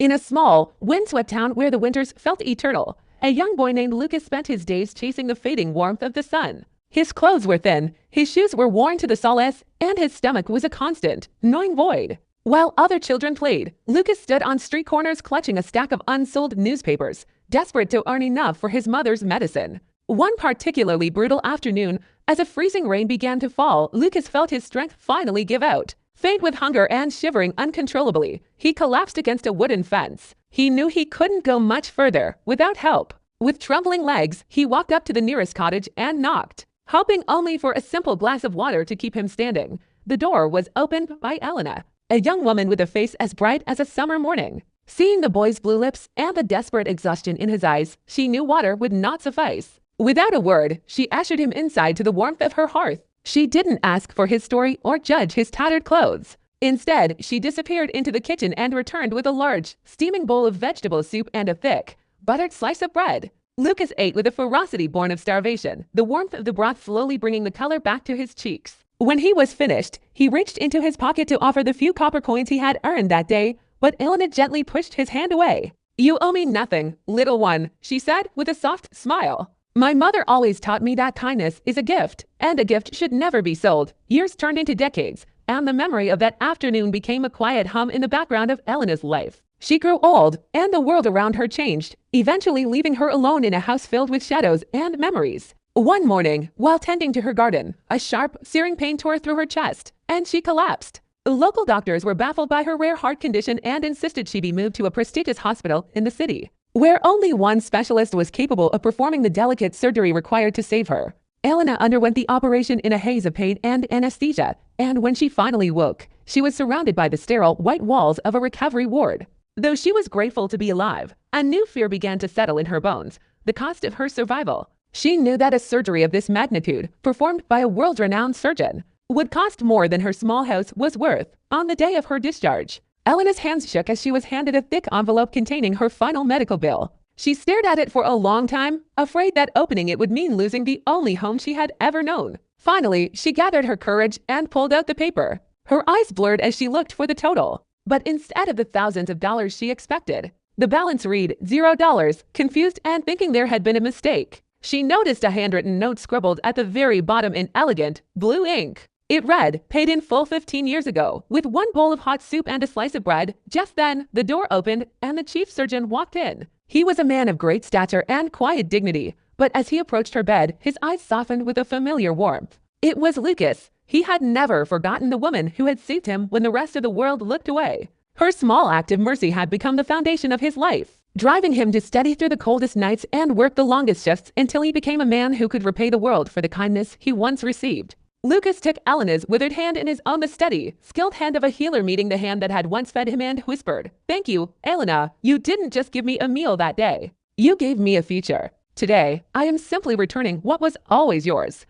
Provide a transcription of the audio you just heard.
In a small, windswept town where the winters felt eternal, a young boy named Lucas spent his days chasing the fading warmth of the sun. His clothes were thin, his shoes were worn to the soles, and his stomach was a constant, gnawing void. While other children played, Lucas stood on street corners clutching a stack of unsold newspapers, desperate to earn enough for his mother's medicine. One particularly brutal afternoon, as a freezing rain began to fall, Lucas felt his strength finally give out. Faint with hunger and shivering uncontrollably, he collapsed against a wooden fence. He knew he couldn't go much further without help. With trembling legs, he walked up to the nearest cottage and knocked, hoping only for a simple glass of water to keep him standing. The door was opened by Elena, a young woman with a face as bright as a summer morning. Seeing the boy's blue lips and the desperate exhaustion in his eyes, she knew water would not suffice. Without a word, she ushered him inside to the warmth of her hearth. She didn't ask for his story or judge his tattered clothes. Instead, she disappeared into the kitchen and returned with a large, steaming bowl of vegetable soup and a thick, buttered slice of bread. Lucas ate with a ferocity born of starvation, the warmth of the broth slowly bringing the color back to his cheeks. When he was finished, he reached into his pocket to offer the few copper coins he had earned that day, but Elena gently pushed his hand away. "You owe me nothing, little one," she said with a soft smile. "My mother always taught me that kindness is a gift, and a gift should never be sold." Years turned into decades, and the memory of that afternoon became a quiet hum in the background of Elena's life. She grew old, and the world around her changed, eventually leaving her alone in a house filled with shadows and memories. One morning, while tending to her garden, a sharp, searing pain tore through her chest, and she collapsed. Local doctors were baffled by her rare heart condition and insisted she be moved to a prestigious hospital in the city, where only one specialist was capable of performing the delicate surgery required to save her. Elena underwent the operation in a haze of pain and anesthesia, and when she finally woke, she was surrounded by the sterile, white walls of a recovery ward. Though she was grateful to be alive, a new fear began to settle in her bones: the cost of her survival. She knew that a surgery of this magnitude, performed by a world-renowned surgeon, would cost more than her small house was worth. On the day of her discharge, Elena's hands shook as she was handed a thick envelope containing her final medical bill. She stared at it for a long time, afraid that opening it would mean losing the only home she had ever known. Finally, she gathered her courage and pulled out the paper. Her eyes blurred as she looked for the total. But instead of the thousands of dollars she expected, the balance read $0. Confused and thinking there had been a mistake, she noticed a handwritten note scribbled at the very bottom in elegant, blue ink. It read, "Paid in full 15 years ago, with one bowl of hot soup and a slice of bread." Just then, the door opened and the chief surgeon walked in. He was a man of great stature and quiet dignity, but as he approached her bed, his eyes softened with a familiar warmth. It was Lucas. He had never forgotten the woman who had saved him when the rest of the world looked away. Her small act of mercy had become the foundation of his life, driving him to study through the coldest nights and work the longest shifts until he became a man who could repay the world for the kindness he once received. Lucas took Elena's withered hand in his own, the steady, skilled hand of a healer meeting the hand that had once fed him, and whispered, "Thank you, Elena. You didn't just give me a meal that day. You gave me a future. Today, I am simply returning what was always yours."